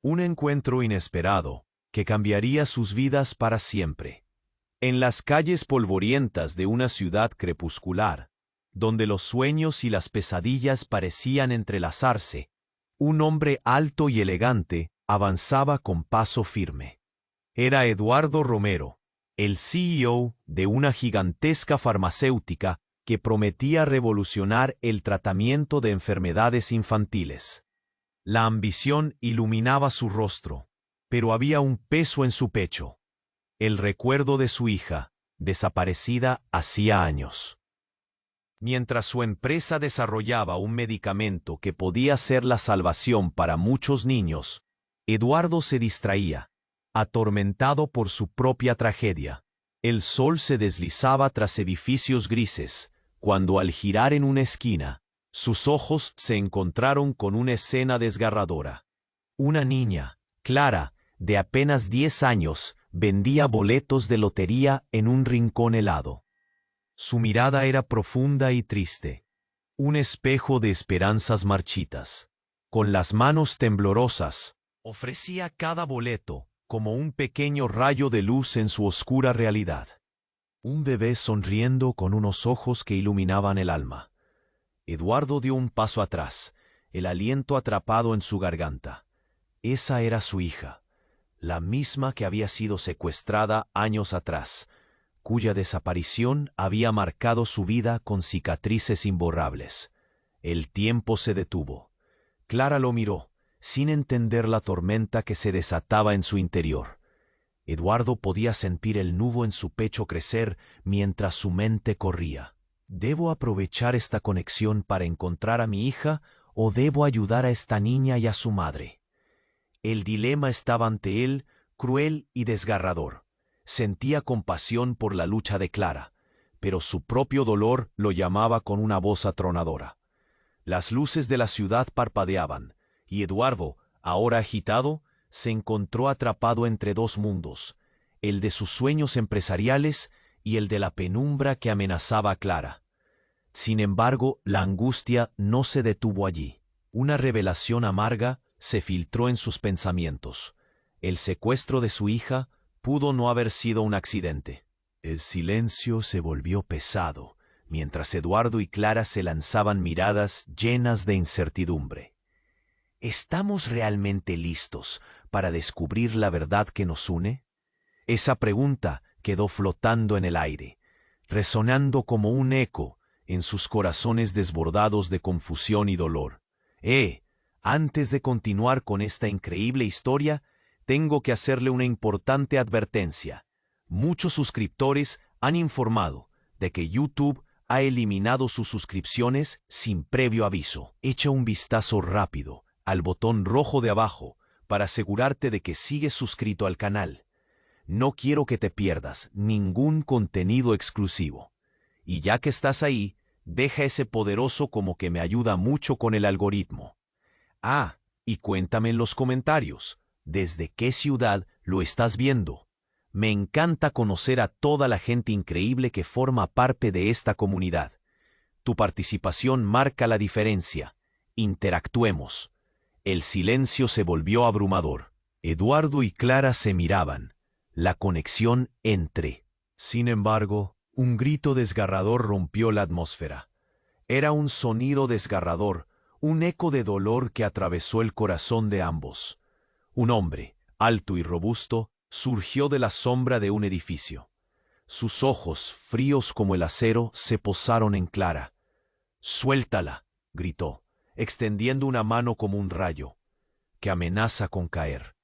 Un encuentro inesperado que cambiaría sus vidas para siempre. En las calles polvorientas de una ciudad crepuscular, donde los sueños y las pesadillas parecían entrelazarse, un hombre alto y elegante avanzaba con paso firme. Era Eduardo Romero, el CEO de una gigantesca farmacéutica que prometía revolucionar el tratamiento de enfermedades infantiles. La ambición iluminaba su rostro, pero había un peso en su pecho: el recuerdo de su hija, desaparecida hacía años. Mientras su empresa desarrollaba un medicamento que podía ser la salvación para muchos niños, Eduardo se distraía, atormentado por su propia tragedia. El sol se deslizaba tras edificios grises, cuando al girar en una esquina, sus ojos se encontraron con una escena desgarradora. Una niña, Clara, de apenas 10 años, vendía boletos de lotería en un rincón helado. Su mirada era profunda y triste, un espejo de esperanzas marchitas. Con las manos temblorosas, ofrecía cada boleto como un pequeño rayo de luz en su oscura realidad. Un bebé sonriendo con unos ojos que iluminaban el alma. Eduardo dio un paso atrás, el aliento atrapado en su garganta. Esa era su hija, la misma que había sido secuestrada años atrás, cuya desaparición había marcado su vida con cicatrices imborrables. El tiempo se detuvo. Clara lo miró, sin entender la tormenta que se desataba en su interior. Eduardo podía sentir el nudo en su pecho crecer mientras su mente corría. ¿Debo aprovechar esta conexión para encontrar a mi hija o debo ayudar a esta niña y a su madre? El dilema estaba ante él, cruel y desgarrador. Sentía compasión por la lucha de Clara, pero su propio dolor lo llamaba con una voz atronadora. Las luces de la ciudad parpadeaban, y Eduardo, ahora agitado, se encontró atrapado entre dos mundos, el de sus sueños empresariales y el de la penumbra que amenazaba a Clara. Sin embargo, la angustia no se detuvo allí. Una revelación amarga se filtró en sus pensamientos. El secuestro de su hija pudo no haber sido un accidente. El silencio se volvió pesado, mientras Eduardo y Clara se lanzaban miradas llenas de incertidumbre. ¿Estamos realmente listos para descubrir la verdad que nos une? Esa pregunta quedó flotando en el aire, resonando como un eco en sus corazones desbordados de confusión y dolor. Antes de continuar con esta increíble historia, tengo que hacerle una importante advertencia. Muchos suscriptores han informado de que YouTube ha eliminado sus suscripciones sin previo aviso. Echa un vistazo rápido al botón rojo de abajo para asegurarte de que sigues suscrito al canal. No quiero que te pierdas ningún contenido exclusivo. Y ya que estás ahí, deja ese poderoso como que me ayuda mucho con el algoritmo. Y cuéntame en los comentarios, ¿desde qué ciudad lo estás viendo? Me encanta conocer a toda la gente increíble que forma parte de esta comunidad. Tu participación marca la diferencia. Interactuemos. El silencio se volvió abrumador. Eduardo y Clara se miraban. La conexión entre. Sin embargo, un grito desgarrador rompió la atmósfera. Era un sonido desgarrador, un eco de dolor que atravesó el corazón de ambos. Un hombre, alto y robusto, surgió de la sombra de un edificio. Sus ojos, fríos como el acero, se posaron en Clara. «¡Suéltala!», gritó, extendiendo una mano como un rayo, que amenaza con caer.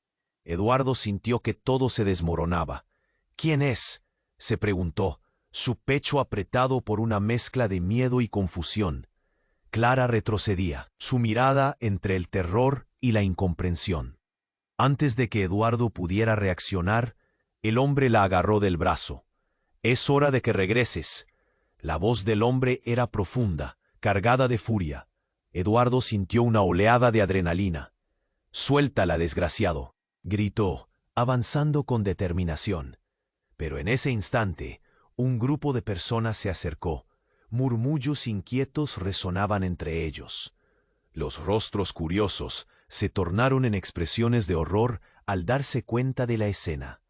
Eduardo sintió que todo se desmoronaba. «¿Quién es?», se preguntó, su pecho apretado por una mezcla de miedo y confusión. Clara retrocedía, su mirada entre el terror y la incomprensión. Antes de que Eduardo pudiera reaccionar, el hombre la agarró del brazo. «Es hora de que regreses». La voz del hombre era profunda, cargada de furia. Eduardo sintió una oleada de adrenalina. «Suéltala, desgraciado», gritó, avanzando con determinación. Pero en ese instante, un grupo de personas se acercó. Murmullos inquietos resonaban entre ellos. Los rostros curiosos, se tornaron en expresiones de horror al darse cuenta de la escena.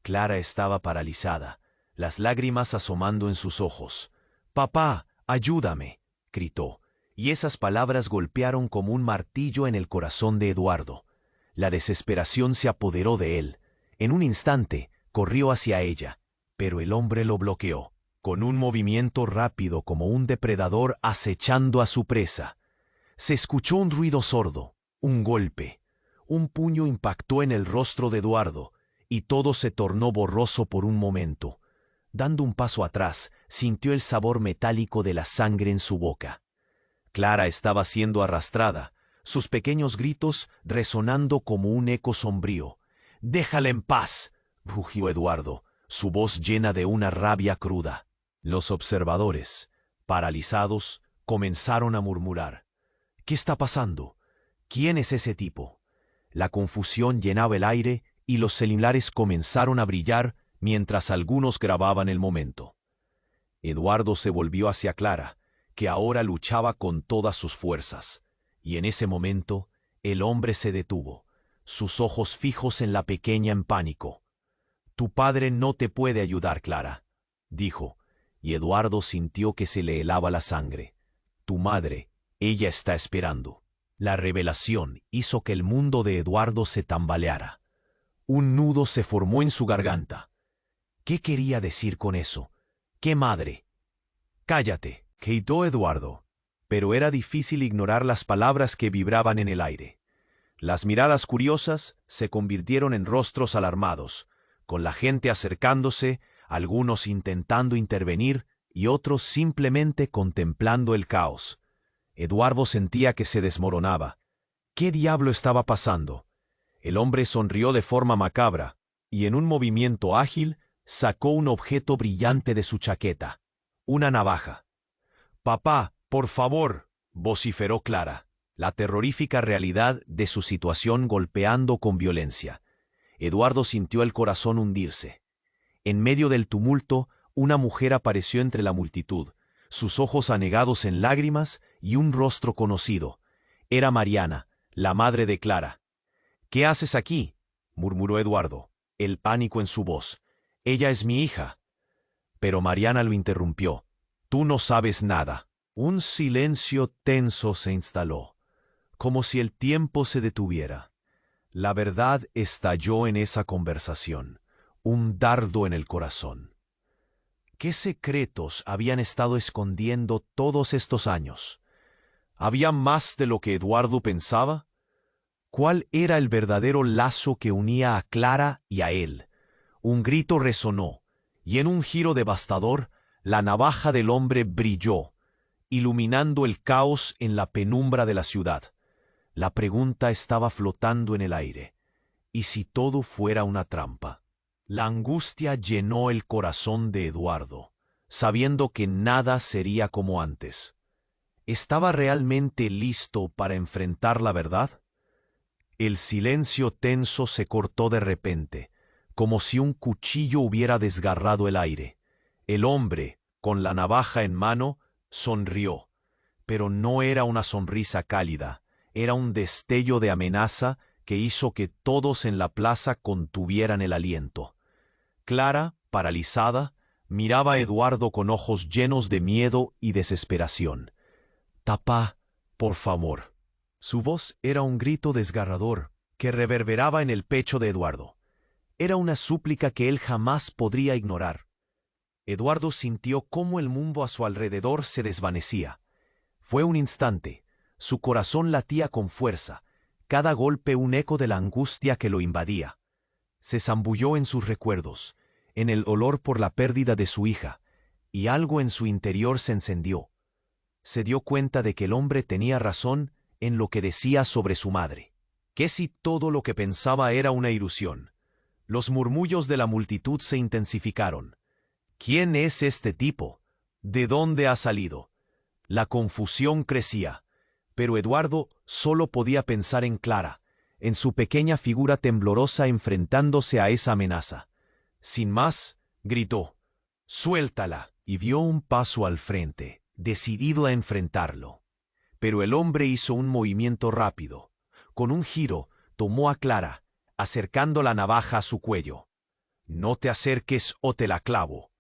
Clara estaba paralizada, las lágrimas asomando en sus ojos. «¡Papá, ayúdame!», gritó, y esas palabras golpearon como un martillo en el corazón de Eduardo. La desesperación se apoderó de él. En un instante, corrió hacia ella, pero el hombre lo bloqueó, con un movimiento rápido como un depredador acechando a su presa. Se escuchó un ruido sordo, un golpe. Un puño impactó en el rostro de Eduardo, y todo se tornó borroso por un momento. Dando un paso atrás, sintió el sabor metálico de la sangre en su boca. Clara estaba siendo arrastrada, sus pequeños gritos resonando como un eco sombrío. «¡Déjala en paz!», rugió Eduardo, su voz llena de una rabia cruda. Los observadores, paralizados, comenzaron a murmurar. «¿Qué está pasando? ¿Quién es ese tipo?». La confusión llenaba el aire y los celulares comenzaron a brillar mientras algunos grababan el momento. Eduardo se volvió hacia Clara, que ahora luchaba con todas sus fuerzas, y en ese momento el hombre se detuvo, sus ojos fijos en la pequeña en pánico. «Tu padre no te puede ayudar, Clara», dijo, y Eduardo sintió que se le helaba la sangre. «Tu madre, ella está esperando». La revelación hizo que el mundo de Eduardo se tambaleara. Un nudo se formó en su garganta. ¿Qué quería decir con eso? ¿Qué madre? «Cállate», gritó Eduardo, pero era difícil ignorar las palabras que vibraban en el aire. Las miradas curiosas se convirtieron en rostros alarmados, con la gente acercándose, algunos intentando intervenir y otros simplemente contemplando el caos. Eduardo sentía que se desmoronaba. ¿Qué diablo estaba pasando? El hombre sonrió de forma macabra y en un movimiento ágil sacó un objeto brillante de su chaqueta, una navaja. «Papá, por favor», vociferó Clara, la terrorífica realidad de su situación golpeando con violencia. Eduardo sintió el corazón hundirse. En medio del tumulto, una mujer apareció entre la multitud, sus ojos anegados en lágrimas y un rostro conocido. Era Mariana, la madre de Clara. «¿Qué haces aquí?», murmuró Eduardo, el pánico en su voz. «Ella es mi hija». Pero Mariana lo interrumpió. «Tú no sabes nada». Un silencio tenso se instaló, como si el tiempo se detuviera. La verdad estalló en esa conversación, un dardo en el corazón. ¿Qué secretos habían estado escondiendo todos estos años? ¿Había más de lo que Eduardo pensaba? ¿Cuál era el verdadero lazo que unía a Clara y a él? Un grito resonó, y en un giro devastador, la navaja del hombre brilló, iluminando el caos en la penumbra de la ciudad. La pregunta estaba flotando en el aire. ¿Y si todo fuera una trampa? La angustia llenó el corazón de Eduardo, sabiendo que nada sería como antes. ¿Estaba realmente listo para enfrentar la verdad? El silencio tenso se cortó de repente, como si un cuchillo hubiera desgarrado el aire. El hombre, con la navaja en mano, sonrió, pero no era una sonrisa cálida, era un destello de amenaza que hizo que todos en la plaza contuvieran el aliento. Clara, paralizada, miraba a Eduardo con ojos llenos de miedo y desesperación. «Papá, por favor». Su voz era un grito desgarrador que reverberaba en el pecho de Eduardo. Era una súplica que él jamás podría ignorar. Eduardo sintió cómo el mundo a su alrededor se desvanecía. Fue un instante. Su corazón latía con fuerza, cada golpe un eco de la angustia que lo invadía. Se zambulló en sus recuerdos, en el olor por la pérdida de su hija, y algo en su interior se encendió. Se dio cuenta de que el hombre tenía razón en lo que decía sobre su madre. ¿Qué si todo lo que pensaba era una ilusión? Los murmullos de la multitud se intensificaron. ¿Quién es este tipo? ¿De dónde ha salido? La confusión crecía, pero Eduardo solo podía pensar en Clara, en su pequeña figura temblorosa enfrentándose a esa amenaza. Sin más, gritó, «¡Suéltala!», y dio un paso al frente, decidido a enfrentarlo. Pero el hombre hizo un movimiento rápido. Con un giro, tomó a Clara, acercando la navaja a su cuello. «No te acerques o te la clavo».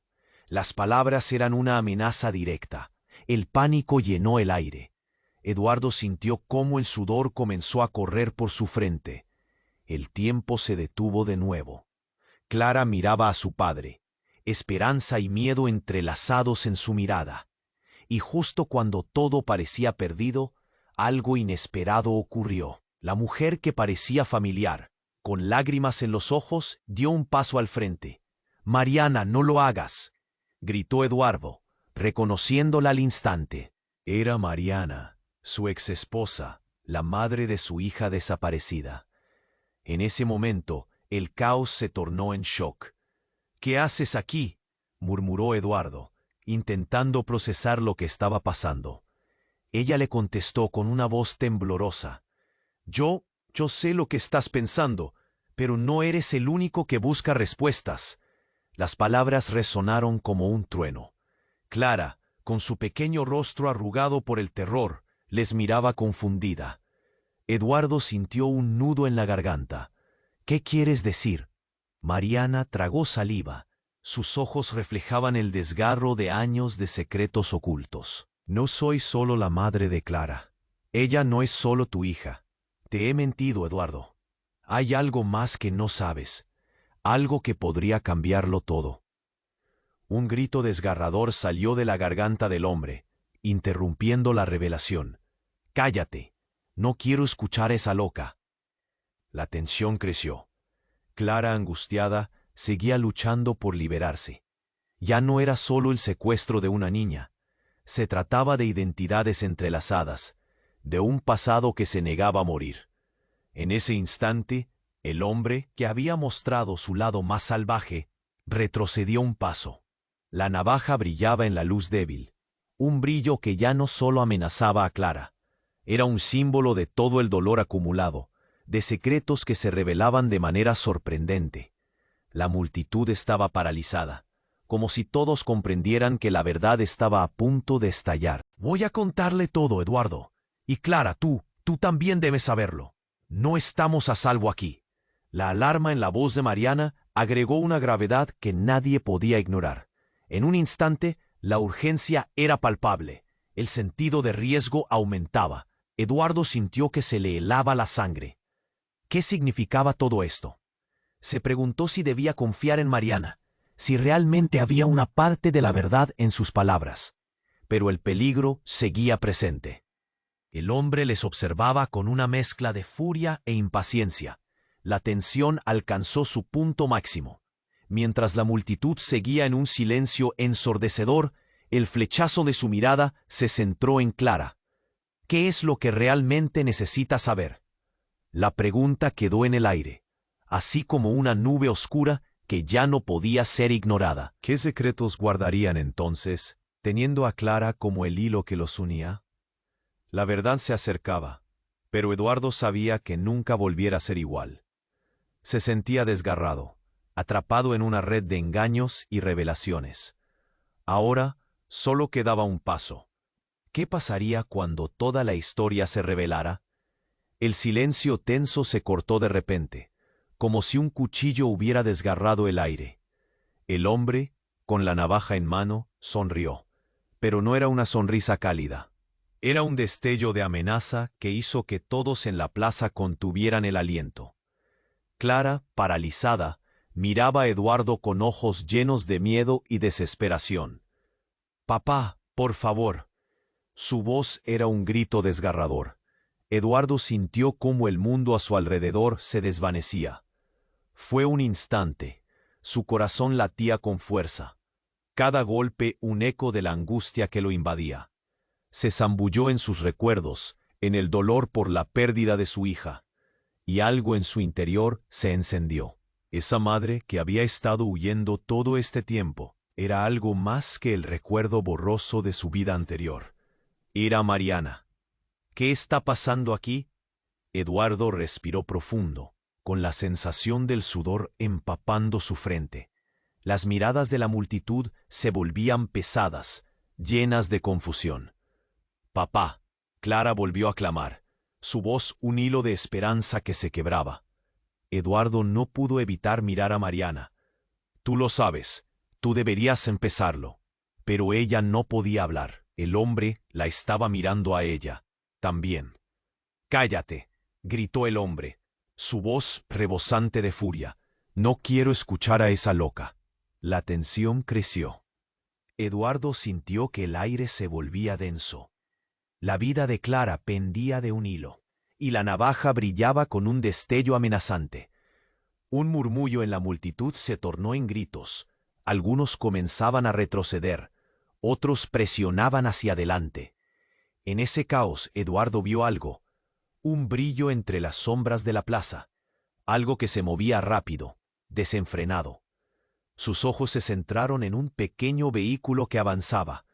Las palabras eran una amenaza directa. El pánico llenó el aire. Eduardo sintió cómo el sudor comenzó a correr por su frente. El tiempo se detuvo de nuevo. Clara miraba a su padre, esperanza y miedo entrelazados en su mirada. Y justo cuando todo parecía perdido, algo inesperado ocurrió. La mujer que parecía familiar, con lágrimas en los ojos, dio un paso al frente. «Mariana, no lo hagas», gritó Eduardo, reconociéndola al instante. Era Mariana, su exesposa, la madre de su hija desaparecida. En ese momento, el caos se tornó en shock. «¿Qué haces aquí?», murmuró Eduardo, intentando procesar lo que estaba pasando. Ella le contestó con una voz temblorosa. Yo sé lo que estás pensando, pero no eres el único que busca respuestas». Las palabras resonaron como un trueno. Clara, con su pequeño rostro arrugado por el terror, les miraba confundida. Eduardo sintió un nudo en la garganta. «¿Qué quieres decir?». Mariana tragó saliva. Sus ojos reflejaban el desgarro de años de secretos ocultos. «No soy solo la madre de Clara. Ella no es solo tu hija. Te he mentido, Eduardo. Hay algo más que no sabes. Algo que podría cambiarlo todo». Un grito desgarrador salió de la garganta del hombre, interrumpiendo la revelación. «Cállate. No quiero escuchar a esa loca». La tensión creció. Clara, angustiada, seguía luchando por liberarse. Ya no era solo el secuestro de una niña. Se trataba de identidades entrelazadas, de un pasado que se negaba a morir. En ese instante, el hombre, que había mostrado su lado más salvaje, retrocedió un paso. La navaja brillaba en la luz débil, un brillo que ya no solo amenazaba a Clara. Era un símbolo de todo el dolor acumulado, de secretos que se revelaban de manera sorprendente. La multitud estaba paralizada, como si todos comprendieran que la verdad estaba a punto de estallar. «Voy a contarle todo, Eduardo. Y Clara, tú también debes saberlo. No estamos a salvo aquí». La alarma en la voz de Mariana agregó una gravedad que nadie podía ignorar. En un instante, la urgencia era palpable. El sentido de riesgo aumentaba. Eduardo sintió que se le helaba la sangre. ¿Qué significaba todo esto? Se preguntó si debía confiar en Mariana, si realmente había una parte de la verdad en sus palabras. Pero el peligro seguía presente. El hombre les observaba con una mezcla de furia e impaciencia. La tensión alcanzó su punto máximo. Mientras la multitud seguía en un silencio ensordecedor, el flechazo de su mirada se centró en Clara. ¿Qué es lo que realmente necesita saber? La pregunta quedó en el aire, así como una nube oscura que ya no podía ser ignorada. ¿Qué secretos guardarían entonces, teniendo a Clara como el hilo que los unía? La verdad se acercaba, pero Eduardo sabía que nunca volviera a ser igual. Se sentía desgarrado, atrapado en una red de engaños y revelaciones. Ahora solo quedaba un paso. ¿Qué pasaría cuando toda la historia se revelara? El silencio tenso se cortó de repente, como si un cuchillo hubiera desgarrado el aire. El hombre, con la navaja en mano, sonrió, pero no era una sonrisa cálida. Era un destello de amenaza que hizo que todos en la plaza contuvieran el aliento. Clara, paralizada, miraba a Eduardo con ojos llenos de miedo y desesperación. «Papá, por favor». Su voz era un grito desgarrador. Eduardo sintió cómo el mundo a su alrededor se desvanecía. Fue un instante. Su corazón latía con fuerza. Cada golpe un eco de la angustia que lo invadía. Se zambulló en sus recuerdos, en el dolor por la pérdida de su hija. Y algo en su interior se encendió. Esa madre que había estado huyendo todo este tiempo era algo más que el recuerdo borroso de su vida anterior. Era Mariana. ¿Qué está pasando aquí? Eduardo respiró profundo, con la sensación del sudor empapando su frente. Las miradas de la multitud se volvían pesadas, llenas de confusión. «Papá», Clara volvió a clamar. su voz un hilo de esperanza que se quebraba. Eduardo no pudo evitar mirar a Mariana. Tú lo sabes, tú deberías empezarlo. Pero ella no podía hablar. El hombre la estaba mirando a ella, también. «Cállate», gritó el hombre, su voz rebosante de furia. «No quiero escuchar a esa loca». La tensión creció. Eduardo sintió que el aire se volvía denso. La vida de Clara pendía de un hilo, y la navaja brillaba con un destello amenazante. Un murmullo en la multitud se tornó en gritos. Algunos comenzaban a retroceder, otros presionaban hacia adelante. En ese caos Eduardo vio algo, un brillo entre las sombras de la plaza, algo que se movía rápido, desenfrenado. Sus ojos se centraron en un pequeño vehículo que avanzaba,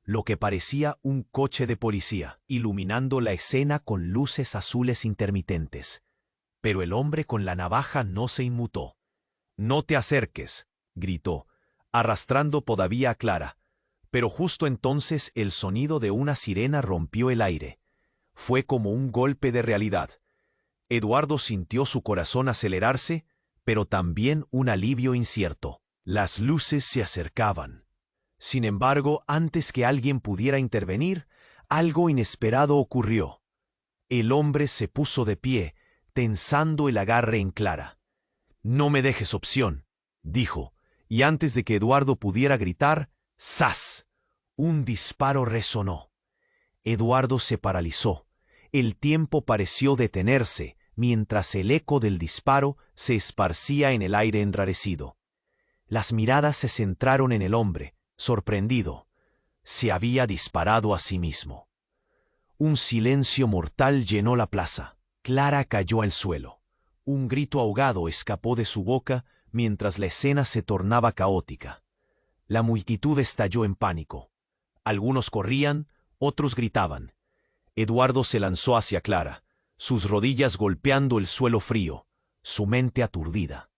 lo que parecía un coche de policía, iluminando la escena con luces azules intermitentes. Pero el hombre con la navaja no se inmutó. «No te acerques», gritó, arrastrando todavía a Clara. Pero justo entonces el sonido de una sirena rompió el aire. Fue como un golpe de realidad. Eduardo sintió su corazón acelerarse, pero también un alivio incierto. Las luces se acercaban. Sin embargo, antes que alguien pudiera intervenir, algo inesperado ocurrió. El hombre se puso de pie, tensando el agarre en Clara. «No me dejes opción», dijo, y antes de que Eduardo pudiera gritar, ¡zas!, un disparo resonó. Eduardo se paralizó. El tiempo pareció detenerse, mientras el eco del disparo se esparcía en el aire enrarecido. Las miradas se centraron en el hombre, sorprendido. Se había disparado a sí mismo. Un silencio mortal llenó la plaza. Clara cayó al suelo. Un grito ahogado escapó de su boca mientras la escena se tornaba caótica. La multitud estalló en pánico. Algunos corrían, otros gritaban. Eduardo se lanzó hacia Clara, sus rodillas golpeando el suelo frío, su mente aturdida.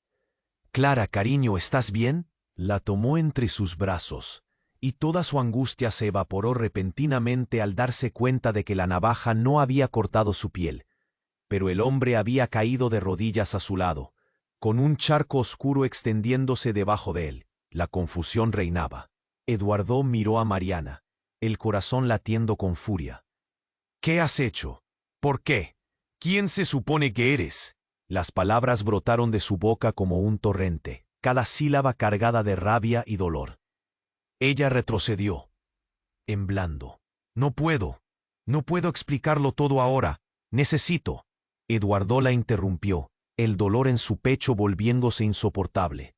«Clara, cariño, ¿estás bien?». La tomó entre sus brazos, y toda su angustia se evaporó repentinamente al darse cuenta de que la navaja no había cortado su piel. Pero el hombre había caído de rodillas a su lado, con un charco oscuro extendiéndose debajo de él. La confusión reinaba. Eduardo miró a Mariana, el corazón latiendo con furia. «¿Qué has hecho? ¿Por qué? ¿Quién se supone que eres?». Las palabras brotaron de su boca como un torrente, cada sílaba cargada de rabia y dolor. Ella retrocedió, temblando. «No puedo explicarlo todo ahora. Necesito». Eduardo la interrumpió, el dolor en su pecho volviéndose insoportable.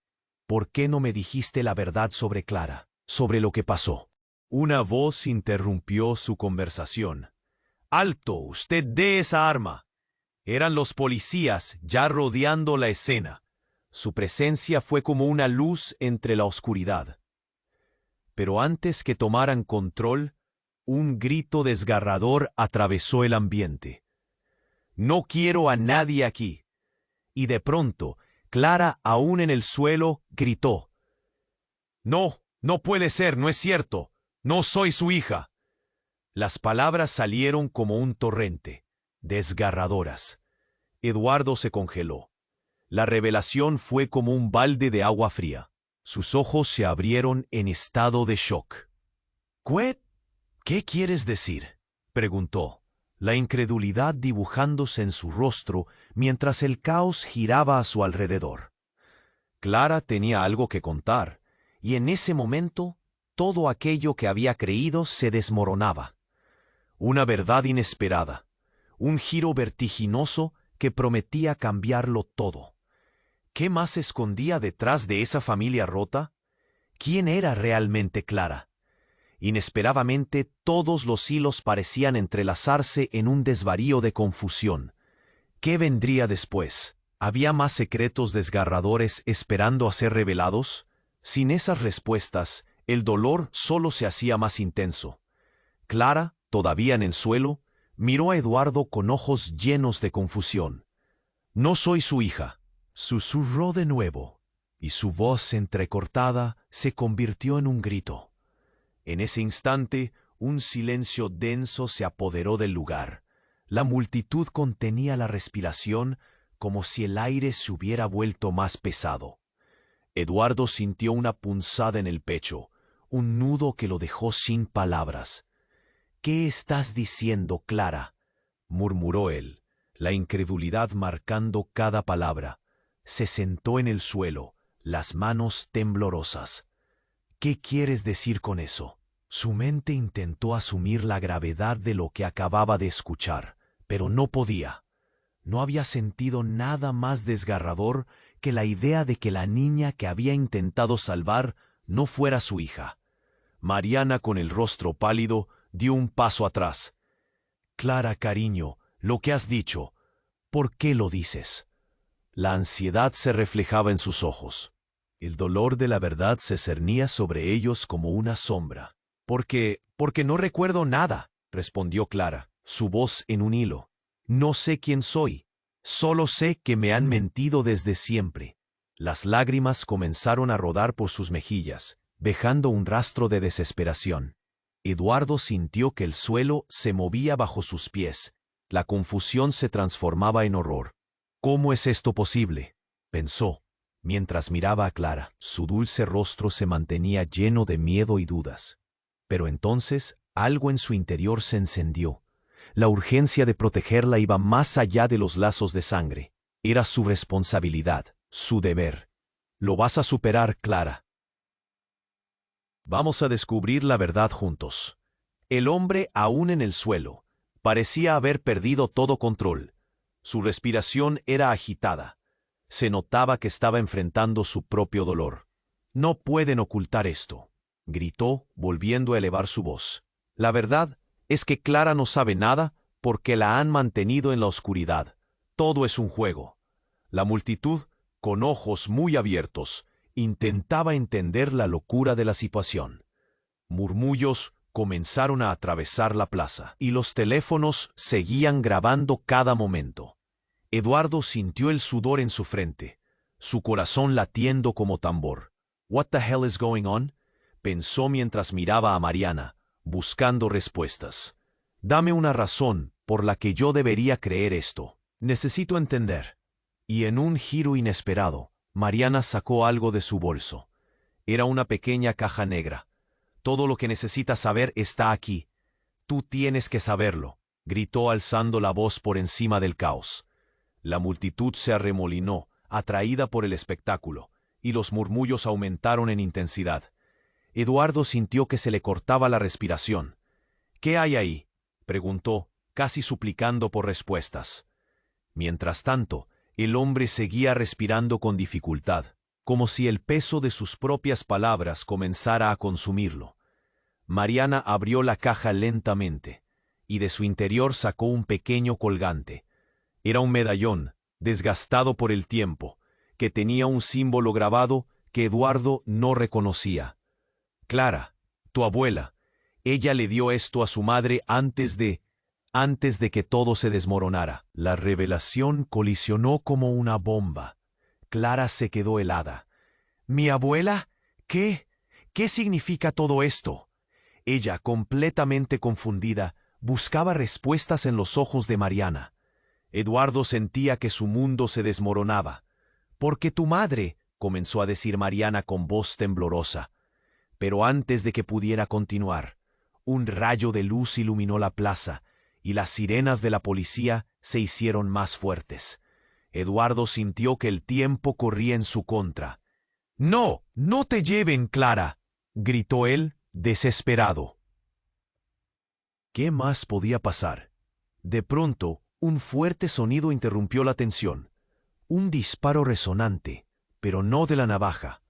«¿Por qué no me dijiste la verdad sobre Clara, sobre lo que pasó?». Una voz interrumpió su conversación. «¡Alto! ¡Usted dé esa arma!». Eran los policías ya rodeando la escena. Su presencia fue como una luz entre la oscuridad. Pero antes que tomaran control, un grito desgarrador atravesó el ambiente. «No quiero a nadie aquí». Y de pronto, Clara, aún en el suelo, gritó. «No, no puede ser, no es cierto. No soy su hija». Las palabras salieron como un torrente, desgarradoras. Eduardo se congeló. La revelación fue como un balde de agua fría. Sus ojos se abrieron en estado de shock. «¿Qué quieres decir?», preguntó, la incredulidad dibujándose en su rostro mientras el caos giraba a su alrededor. Clara tenía algo que contar, y en ese momento todo aquello que había creído se desmoronaba. Una verdad inesperada, un giro vertiginoso que prometía cambiarlo todo. ¿Qué más se escondía detrás de esa familia rota? ¿Quién era realmente Clara? Inesperadamente todos los hilos parecían entrelazarse en un desvarío de confusión. ¿Qué vendría después? ¿Había más secretos desgarradores esperando a ser revelados? Sin esas respuestas, el dolor solo se hacía más intenso. Clara, todavía en el suelo, miró a Eduardo con ojos llenos de confusión. «No soy su hija», susurró de nuevo, y su voz entrecortada se convirtió en un grito. En ese instante, un silencio denso se apoderó del lugar. La multitud contenía la respiración como si el aire se hubiera vuelto más pesado. Eduardo sintió una punzada en el pecho, un nudo que lo dejó sin palabras. «¿Qué estás diciendo, Clara?», murmuró él, la incredulidad marcando cada palabra. Se sentó en el suelo, las manos temblorosas. «¿Qué quieres decir con eso?». Su mente intentó asumir la gravedad de lo que acababa de escuchar, pero no podía. No había sentido nada más desgarrador que la idea de que la niña que había intentado salvar no fuera su hija. Mariana, con el rostro pálido, dio un paso atrás. «Clara, cariño, lo que has dicho, ¿por qué lo dices?». La ansiedad se reflejaba en sus ojos. El dolor de la verdad se cernía sobre ellos como una sombra. Porque no recuerdo nada», respondió Clara, su voz en un hilo. «No sé quién soy. Solo sé que me han mentido desde siempre». Las lágrimas comenzaron a rodar por sus mejillas, dejando un rastro de desesperación. Eduardo sintió que el suelo se movía bajo sus pies. La confusión se transformaba en horror. «¿Cómo es esto posible?», pensó, mientras miraba a Clara. Su dulce rostro se mantenía lleno de miedo y dudas. Pero entonces algo en su interior se encendió. La urgencia de protegerla iba más allá de los lazos de sangre. Era su responsabilidad, su deber. «Lo vas a superar, Clara. Vamos a descubrir la verdad juntos». El hombre, aún en el suelo, parecía haber perdido todo control. Su respiración era agitada. Se notaba que estaba enfrentando su propio dolor. «No pueden ocultar esto», gritó, volviendo a elevar su voz. «La verdad es que Clara no sabe nada porque la han mantenido en la oscuridad. Todo es un juego». La multitud, con ojos muy abiertos, intentaba entender la locura de la situación. Murmullos comenzaron a atravesar la plaza, y los teléfonos seguían grabando cada momento. Eduardo sintió el sudor en su frente, su corazón latiendo como tambor. «What the hell is going on?», pensó mientras miraba a Mariana, buscando respuestas. «Dame una razón por la que yo debería creer esto. Necesito entender». Y en un giro inesperado, Mariana sacó algo de su bolso. Era una pequeña caja negra. «Todo lo que necesitas saber está aquí. Tú tienes que saberlo», gritó alzando la voz por encima del caos. La multitud se arremolinó, atraída por el espectáculo, y los murmullos aumentaron en intensidad. Eduardo sintió que se le cortaba la respiración. «¿Qué hay ahí?», preguntó, casi suplicando por respuestas. Mientras tanto, el hombre seguía respirando con dificultad, como si el peso de sus propias palabras comenzara a consumirlo. Mariana abrió la caja lentamente, y de su interior sacó un pequeño colgante. Era un medallón, desgastado por el tiempo, que tenía un símbolo grabado que Eduardo no reconocía. «Clara, tu abuela, ella le dio esto a su madre antes de que todo se desmoronara». La revelación colisionó como una bomba. Clara se quedó helada. «¿Mi abuela? ¿Qué? ¿Qué significa todo esto?». Ella, completamente confundida, buscaba respuestas en los ojos de Mariana. Eduardo sentía que su mundo se desmoronaba. «Porque tu madre», comenzó a decir Mariana con voz temblorosa. Pero antes de que pudiera continuar, un rayo de luz iluminó la plaza, y las sirenas de la policía se hicieron más fuertes. Eduardo sintió que el tiempo corría en su contra. «¡No! ¡No te lleven, Clara!», gritó él, desesperado. ¿Qué más podía pasar? De pronto, un fuerte sonido interrumpió la tensión. Un disparo resonante, pero no de la navaja.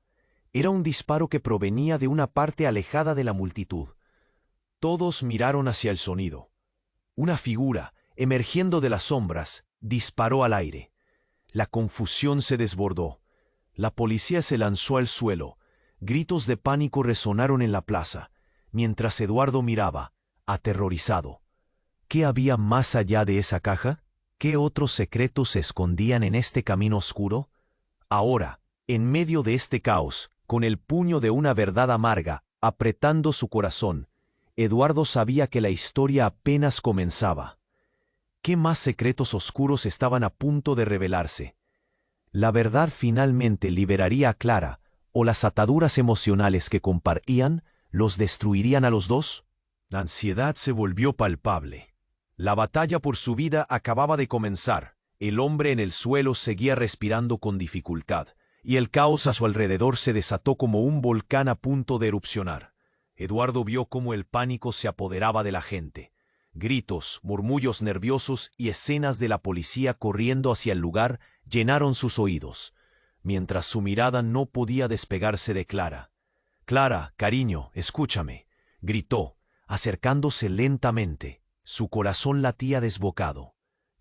Era un disparo que provenía de una parte alejada de la multitud. Todos miraron hacia el sonido. Una figura, emergiendo de las sombras, disparó al aire. La confusión se desbordó. La policía se lanzó al suelo. Gritos de pánico resonaron en la plaza, mientras Eduardo miraba, aterrorizado. ¿Qué había más allá de esa caja? ¿Qué otros secretos se escondían en este camino oscuro? Ahora, en medio de este caos, con el puño de una verdad amarga apretando su corazón, Eduardo sabía que la historia apenas comenzaba. ¿Qué más secretos oscuros estaban a punto de revelarse? ¿La verdad finalmente liberaría a Clara, o las ataduras emocionales que compartían los destruirían a los dos? La ansiedad se volvió palpable. La batalla por su vida acababa de comenzar. El hombre en el suelo seguía respirando con dificultad, y el caos a su alrededor se desató como un volcán a punto de erupcionar. Eduardo vio cómo el pánico se apoderaba de la gente. Gritos, murmullos nerviosos y escenas de la policía corriendo hacia el lugar llenaron sus oídos, mientras su mirada no podía despegarse de Clara. «Clara, cariño, escúchame», gritó, acercándose lentamente. Su corazón latía desbocado.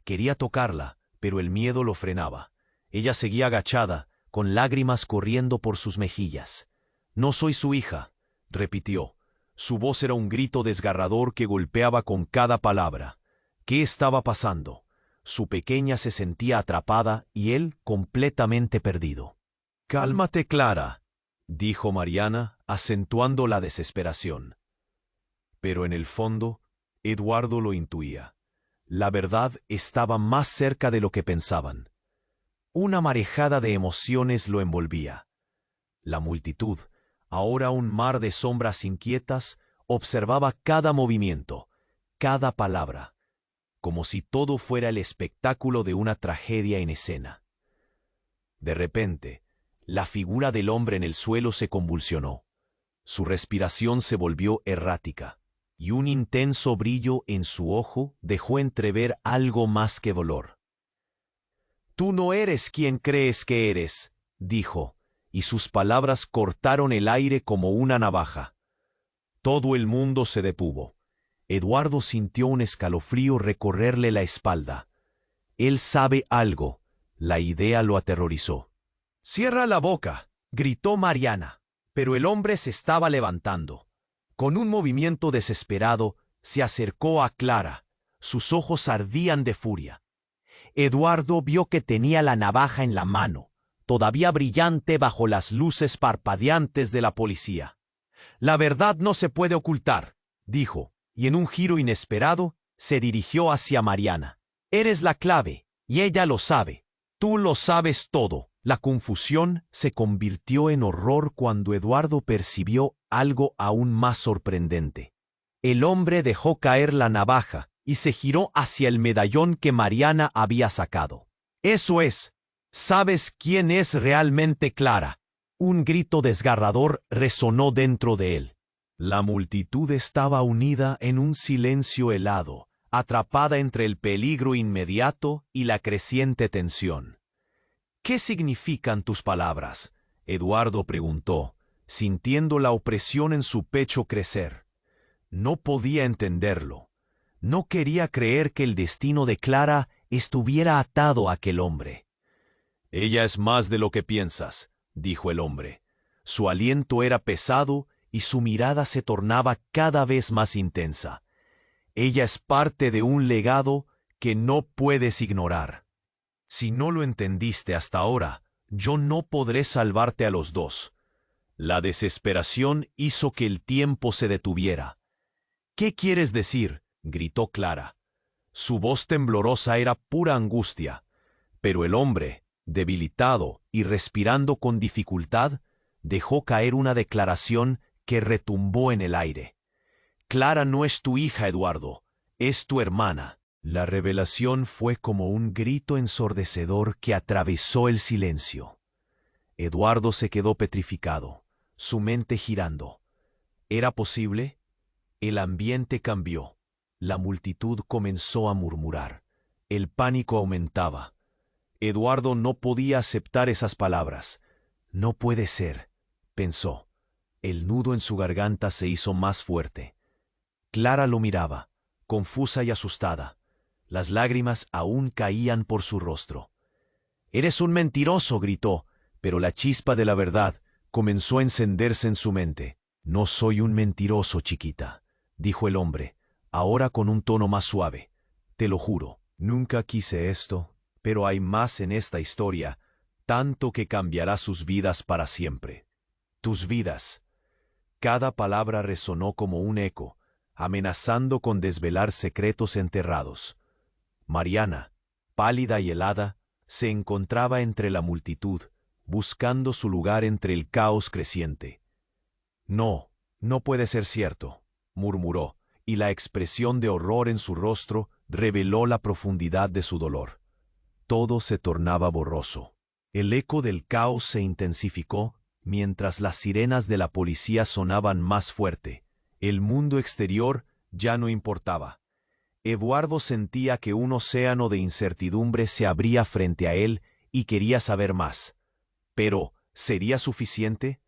Quería tocarla, pero el miedo lo frenaba. Ella seguía agachada, con lágrimas corriendo por sus mejillas. «No soy su hija», repitió. Su voz era un grito desgarrador que golpeaba con cada palabra. ¿Qué estaba pasando? Su pequeña se sentía atrapada y él completamente perdido. «Cálmate, Clara», dijo Mariana, acentuando la desesperación. Pero en el fondo, Eduardo lo intuía. La verdad estaba más cerca de lo que pensaban. Una marejada de emociones lo envolvía. La multitud, ahora un mar de sombras inquietas, observaba cada movimiento, cada palabra, como si todo fuera el espectáculo de una tragedia en escena. De repente, la figura del hombre en el suelo se convulsionó. Su respiración se volvió errática, y un intenso brillo en su ojo dejó entrever algo más que dolor. «Tú no eres quien crees que eres», dijo, y sus palabras cortaron el aire como una navaja. Todo el mundo se detuvo. Eduardo sintió un escalofrío recorrerle la espalda. Él sabe algo. La idea lo aterrorizó. «Cierra la boca», gritó Mariana, pero el hombre se estaba levantando. Con un movimiento desesperado, se acercó a Clara. Sus ojos ardían de furia. Eduardo vio que tenía la navaja en la mano, todavía brillante bajo las luces parpadeantes de la policía. «La verdad no se puede ocultar», dijo, y en un giro inesperado, se dirigió hacia Mariana. «Eres la clave, y ella lo sabe. Tú lo sabes todo». La confusión se convirtió en horror cuando Eduardo percibió algo aún más sorprendente. El hombre dejó caer la navaja y se giró hacia el medallón que Mariana había sacado. «Eso es. ¿Sabes quién es realmente Clara?». Un grito desgarrador resonó dentro de él. La multitud estaba unida en un silencio helado, atrapada entre el peligro inmediato y la creciente tensión. «¿Qué significan tus palabras?», Eduardo preguntó, sintiendo la opresión en su pecho crecer. No podía entenderlo. No quería creer que el destino de Clara estuviera atado a aquel hombre. «Ella es más de lo que piensas», dijo el hombre. Su aliento era pesado y su mirada se tornaba cada vez más intensa. «Ella es parte de un legado que no puedes ignorar. Si no lo entendiste hasta ahora, yo no podré salvarte a los dos». La desesperación hizo que el tiempo se detuviera. «¿Qué quieres decir?», gritó Clara. Su voz temblorosa era pura angustia, pero el hombre, debilitado y respirando con dificultad, dejó caer una declaración que retumbó en el aire. «Clara no es tu hija, Eduardo, es tu hermana». La revelación fue como un grito ensordecedor que atravesó el silencio. Eduardo se quedó petrificado, su mente girando. ¿Era posible? El ambiente cambió. La multitud comenzó a murmurar. El pánico aumentaba. Eduardo no podía aceptar esas palabras. «No puede ser», pensó. El nudo en su garganta se hizo más fuerte. Clara lo miraba, confusa y asustada. Las lágrimas aún caían por su rostro. «Eres un mentiroso», gritó, pero la chispa de la verdad comenzó a encenderse en su mente. «No soy un mentiroso, chiquita», dijo el hombre, ahora con un tono más suave. «Te lo juro, nunca quise esto, pero hay más en esta historia, tanto que cambiará sus vidas para siempre. Tus vidas». Cada palabra resonó como un eco, amenazando con desvelar secretos enterrados. Mariana, pálida y helada, se encontraba entre la multitud, buscando su lugar entre el caos creciente. No, no puede ser cierto, murmuró, y la expresión de horror en su rostro reveló la profundidad de su dolor. Todo se tornaba borroso. El eco del caos se intensificó mientras las sirenas de la policía sonaban más fuerte. El mundo exterior ya no importaba. Eduardo sentía que un océano de incertidumbre se abría frente a él y quería saber más. Pero, ¿sería suficiente?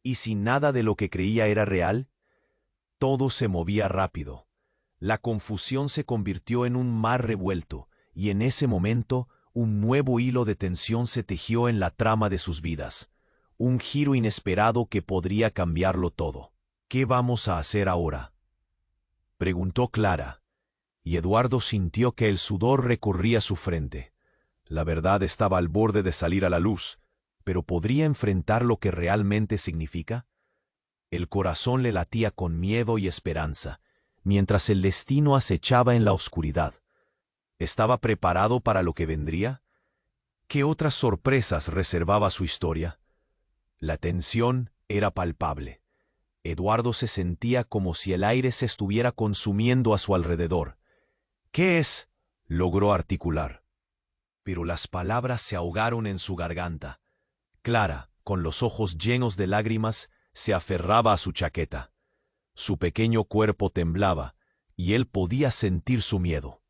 ¿Y si nada de lo que creía era real? Todo se movía rápido. La confusión se convirtió en un mar revuelto, y en ese momento un nuevo hilo de tensión se tejió en la trama de sus vidas. Un giro inesperado que podría cambiarlo todo. ¿Qué vamos a hacer ahora?, preguntó Clara, y Eduardo sintió que el sudor recorría su frente. La verdad estaba al borde de salir a la luz, pero ¿podría enfrentar lo que realmente significa? El corazón le latía con miedo y esperanza, mientras el destino acechaba en la oscuridad. ¿Estaba preparado para lo que vendría? ¿Qué otras sorpresas reservaba su historia? La tensión era palpable. Eduardo se sentía como si el aire se estuviera consumiendo a su alrededor. «¿Qué es?», logró articular. Pero las palabras se ahogaron en su garganta. Clara, con los ojos llenos de lágrimas, se aferraba a su chaqueta. Su pequeño cuerpo temblaba, y él podía sentir su miedo.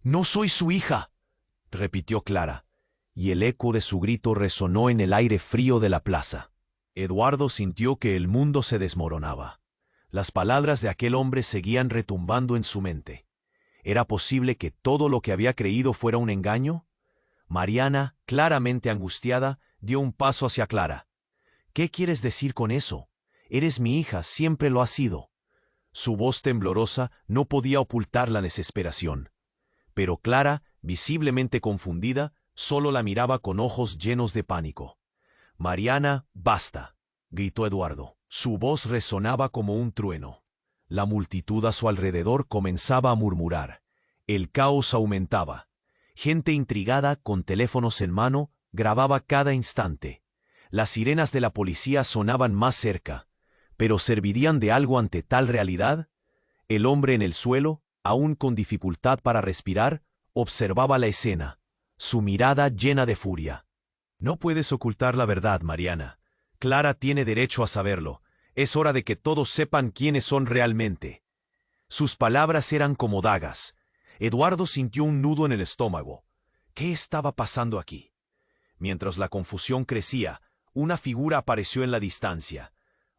«No soy su hija», repitió Clara, y el eco de su grito resonó en el aire frío de la plaza. Eduardo sintió que el mundo se desmoronaba. Las palabras de aquel hombre seguían retumbando en su mente. ¿Era posible que todo lo que había creído fuera un engaño? Mariana, claramente angustiada, dio un paso hacia Clara. «¿Qué quieres decir con eso? Eres mi hija, siempre lo has sido». Su voz temblorosa no podía ocultar la desesperación. Pero Clara, visiblemente confundida, solo la miraba con ojos llenos de pánico. «Mariana, basta», gritó Eduardo. Su voz resonaba como un trueno. La multitud a su alrededor comenzaba a murmurar. El caos aumentaba. Gente intrigada, con teléfonos en mano, grababa cada instante. Las sirenas de la policía sonaban más cerca. ¿Pero servirían de algo ante tal realidad? El hombre en el suelo, aún con dificultad para respirar, observaba la escena, su mirada llena de furia. «No puedes ocultar la verdad, Mariana. Clara tiene derecho a saberlo. Es hora de que todos sepan quiénes son realmente». Sus palabras eran como dagas. Eduardo sintió un nudo en el estómago. ¿Qué estaba pasando aquí? Mientras la confusión crecía, una figura apareció en la distancia.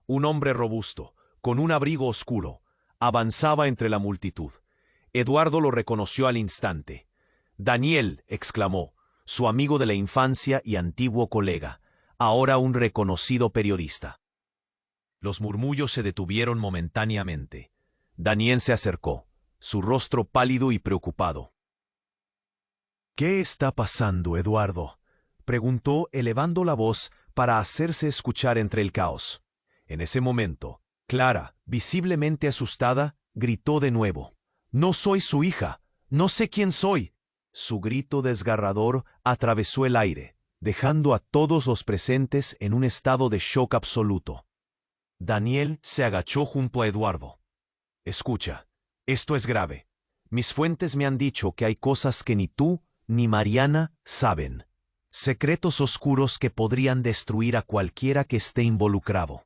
Un hombre robusto, con un abrigo oscuro, avanzaba entre la multitud. Eduardo lo reconoció al instante. «Daniel», exclamó, su amigo de la infancia y antiguo colega, ahora un reconocido periodista. Los murmullos se detuvieron momentáneamente. Daniel se acercó, su rostro pálido y preocupado. «¿Qué está pasando, Eduardo?», preguntó elevando la voz para hacerse escuchar entre el caos. En ese momento, Clara, visiblemente asustada, gritó de nuevo. «No soy su hija. No sé quién soy». Su grito desgarrador atravesó el aire, dejando a todos los presentes en un estado de shock absoluto. Daniel se agachó junto a Eduardo. «Escucha, esto es grave. Mis fuentes me han dicho que hay cosas que ni tú ni Mariana saben. Secretos oscuros que podrían destruir a cualquiera que esté involucrado».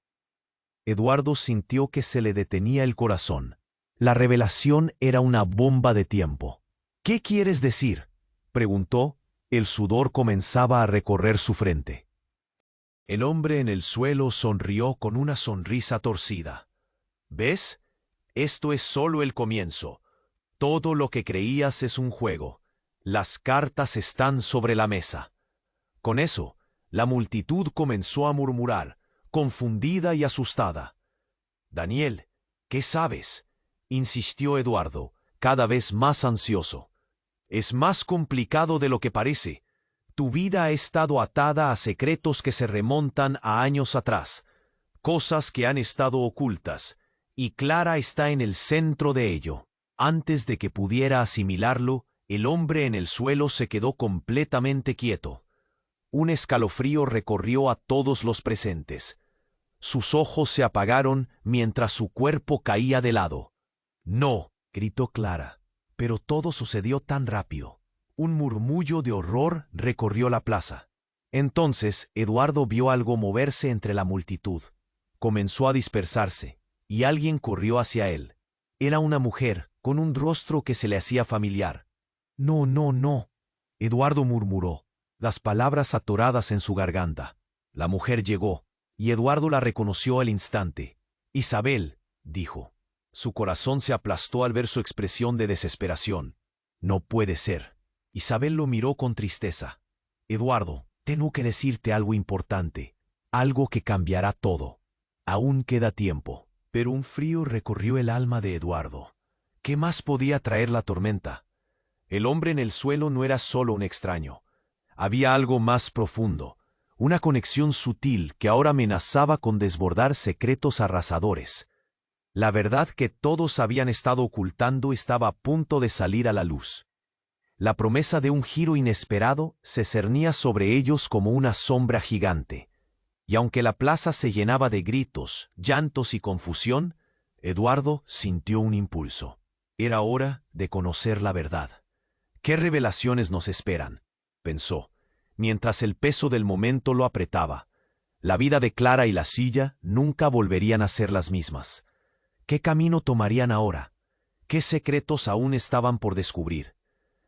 Eduardo sintió que se le detenía el corazón. La revelación era una bomba de tiempo. «¿Qué quieres decir?», preguntó. El sudor comenzaba a recorrer su frente. El hombre en el suelo sonrió con una sonrisa torcida. «¿Ves? Esto es solo el comienzo. Todo lo que creías es un juego. Las cartas están sobre la mesa». Con eso, la multitud comenzó a murmurar, confundida y asustada. «Daniel, ¿qué sabes?», insistió Eduardo, cada vez más ansioso. «Es más complicado de lo que parece. Tu vida ha estado atada a secretos que se remontan a años atrás, cosas que han estado ocultas, y Clara está en el centro de ello». Antes de que pudiera asimilarlo, El hombre en el suelo se quedó completamente quieto. Un escalofrío recorrió a todos los presentes. Sus ojos se apagaron mientras su cuerpo caía de lado. «No», gritó Clara, pero todo sucedió tan rápido. Un murmullo de horror recorrió la plaza. Entonces Eduardo vio algo moverse entre la multitud. Comenzó a dispersarse, y alguien corrió hacia él. Era una mujer, con un rostro que se le hacía familiar. «No, no, no», Eduardo murmuró, las palabras atoradas en su garganta. La mujer llegó, y Eduardo la reconoció al instante. «Isabel», dijo. Su corazón se aplastó al ver su expresión de desesperación. «No puede ser». Isabel lo miró con tristeza. «Eduardo, tengo que decirte algo importante, algo que cambiará todo. Aún queda tiempo». Pero un frío recorrió el alma de Eduardo. ¿Qué más podía traer la tormenta? El hombre en el suelo no era solo un extraño. Había algo más profundo, una conexión sutil que ahora amenazaba con desbordar secretos arrasadores. La verdad que todos habían estado ocultando estaba a punto de salir a la luz. La promesa de un giro inesperado se cernía sobre ellos como una sombra gigante. Y aunque la plaza se llenaba de gritos, llantos y confusión, Eduardo sintió un impulso. Era hora de conocer la verdad. «¿Qué revelaciones nos esperan?», pensó, mientras el peso del momento lo apretaba. La vida de Clara y la silla nunca volverían a ser las mismas. ¿Qué camino tomarían ahora? ¿Qué secretos aún estaban por descubrir?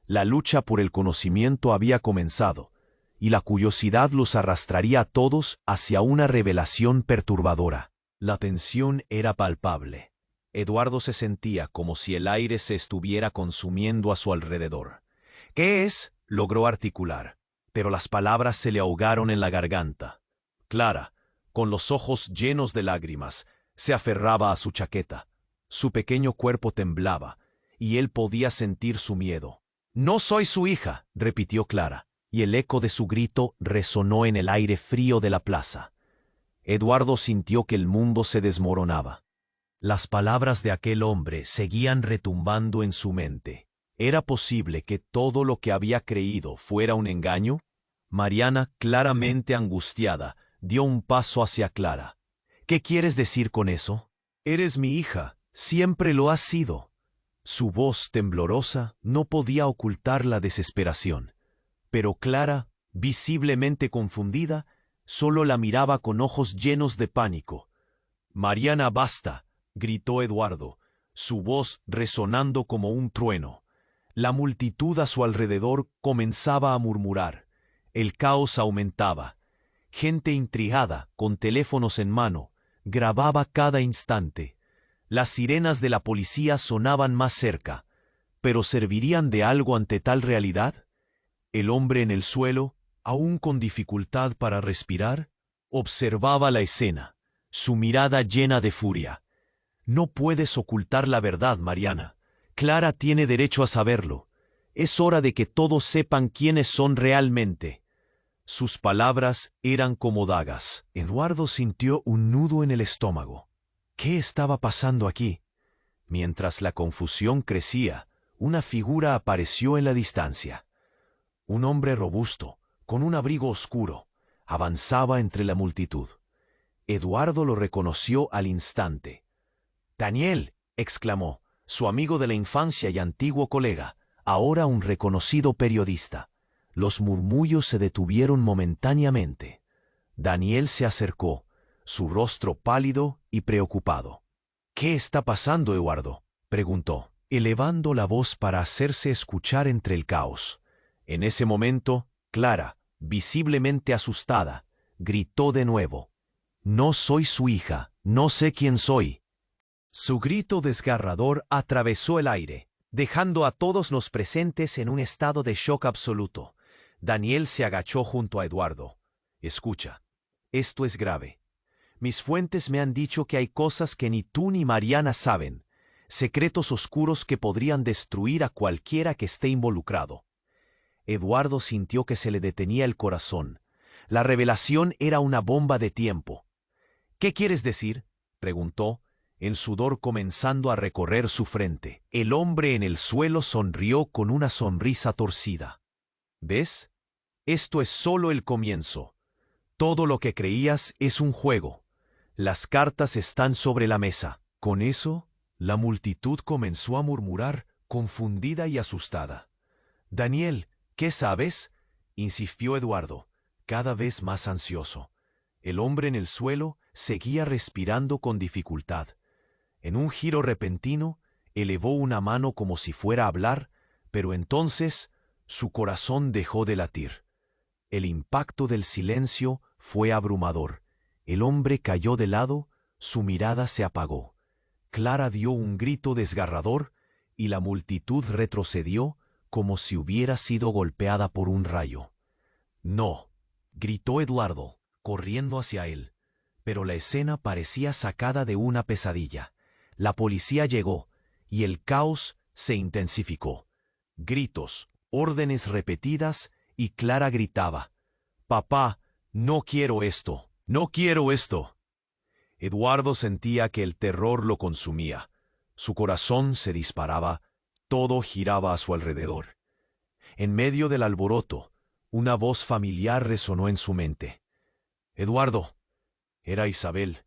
La lucha por el conocimiento había comenzado, y la curiosidad los arrastraría a todos hacia una revelación perturbadora. La tensión era palpable. Eduardo se sentía como si el aire se estuviera consumiendo a su alrededor. «¿Qué es?», logró articular, pero las palabras se le ahogaron en la garganta. Clara, con los ojos llenos de lágrimas, se aferraba a su chaqueta. Su pequeño cuerpo temblaba, y él podía sentir su miedo. «No soy su hija», repitió Clara, y el eco de su grito resonó en el aire frío de la plaza. Eduardo sintió que el mundo se desmoronaba. Las palabras de aquel hombre seguían retumbando en su mente. ¿Era posible que todo lo que había creído fuera un engaño? Mariana, claramente angustiada, dio un paso hacia Clara. «¿Qué quieres decir con eso?». «Eres mi hija, siempre lo has sido». Su voz temblorosa no podía ocultar la desesperación. Pero Clara, visiblemente confundida, solo la miraba con ojos llenos de pánico. «Mariana, basta», gritó Eduardo, su voz resonando como un trueno. La multitud a su alrededor comenzaba a murmurar. El caos aumentaba. Gente intrigada, con teléfonos en mano, grababa cada instante. Las sirenas de la policía sonaban más cerca. ¿Pero servirían de algo ante tal realidad? El hombre en el suelo, aún con dificultad para respirar, observaba la escena, su mirada llena de furia. «No puedes ocultar la verdad, Mariana. Clara tiene derecho a saberlo. Es hora de que todos sepan quiénes son realmente». Sus palabras eran como dagas. Eduardo sintió un nudo en el estómago. ¿Qué estaba pasando aquí? Mientras la confusión crecía, una figura apareció en la distancia. Un hombre robusto, con un abrigo oscuro, avanzaba entre la multitud. Eduardo lo reconoció al instante. «Daniel», exclamó, su amigo de la infancia y antiguo colega, ahora un reconocido periodista. Los murmullos se detuvieron momentáneamente. Daniel se acercó, su rostro pálido y preocupado. «¿Qué está pasando, Eduardo?», preguntó, elevando la voz para hacerse escuchar entre el caos. En ese momento, Clara, visiblemente asustada, gritó de nuevo. «No soy su hija, no sé quién soy». Su grito desgarrador atravesó el aire, dejando a todos los presentes en un estado de shock absoluto. Daniel se agachó junto a Eduardo. «Escucha, esto es grave. Mis fuentes me han dicho que hay cosas que ni tú ni Mariana saben, secretos oscuros que podrían destruir a cualquiera que esté involucrado». Eduardo sintió que se le detenía el corazón. La revelación era una bomba de tiempo. «¿Qué quieres decir?», preguntó, el sudor comenzando a recorrer su frente. El hombre en el suelo sonrió con una sonrisa torcida. ¿Ves? Esto es solo el comienzo. Todo lo que creías es un juego. Las cartas están sobre la mesa. Con eso, la multitud comenzó a murmurar, confundida y asustada. «Daniel, ¿qué sabes?», insistió Eduardo, cada vez más ansioso. El hombre en el suelo seguía respirando con dificultad. En un giro repentino, elevó una mano como si fuera a hablar, pero entonces su corazón dejó de latir. El impacto del silencio fue abrumador. El hombre cayó de lado, su mirada se apagó. Clara dio un grito desgarrador y la multitud retrocedió como si hubiera sido golpeada por un rayo. «No», gritó Eduardo, corriendo hacia él. Pero la escena parecía sacada de una pesadilla. La policía llegó y el caos se intensificó. Gritos, órdenes repetidas y Clara gritaba: «Papá, no quiero esto, no quiero esto». Eduardo sentía que el terror lo consumía. Su corazón se disparaba, todo giraba a su alrededor. En medio del alboroto, una voz familiar resonó en su mente. «Eduardo». Era Isabel.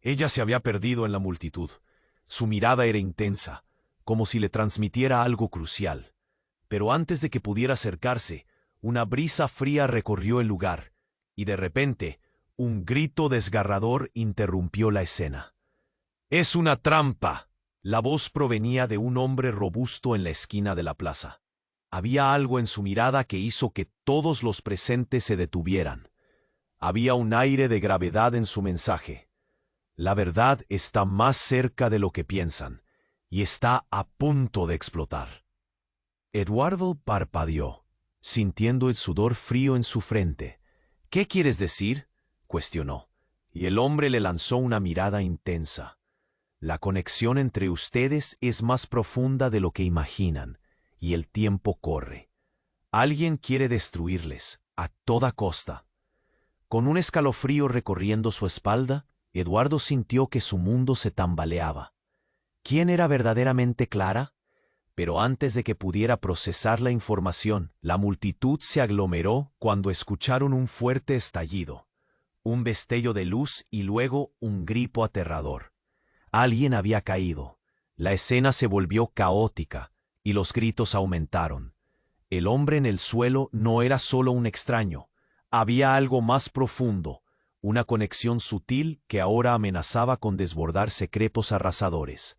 Ella se había perdido en la multitud. Su mirada era intensa, como si le transmitiera algo crucial. Pero antes de que pudiera acercarse, una brisa fría recorrió el lugar, y de repente, un grito desgarrador interrumpió la escena. «¡Es una trampa!». La voz provenía de un hombre robusto en la esquina de la plaza. Había algo en su mirada que hizo que todos los presentes se detuvieran. Había un aire de gravedad en su mensaje. La verdad está más cerca de lo que piensan, y está a punto de explotar. Eduardo parpadeó, sintiendo el sudor frío en su frente. «¿Qué quieres decir?», cuestionó, y el hombre le lanzó una mirada intensa. «La conexión entre ustedes es más profunda de lo que imaginan, y el tiempo corre. Alguien quiere destruirles, a toda costa». Con un escalofrío recorriendo su espalda, Eduardo sintió que su mundo se tambaleaba. ¿Quién era verdaderamente Clara? Pero antes de que pudiera procesar la información, la multitud se aglomeró cuando escucharon un fuerte estallido, un destello de luz y luego un grito aterrador. Alguien había caído. La escena se volvió caótica y los gritos aumentaron. El hombre en el suelo no era solo un extraño. Había algo más profundo, una conexión sutil que ahora amenazaba con desbordar secretos arrasadores.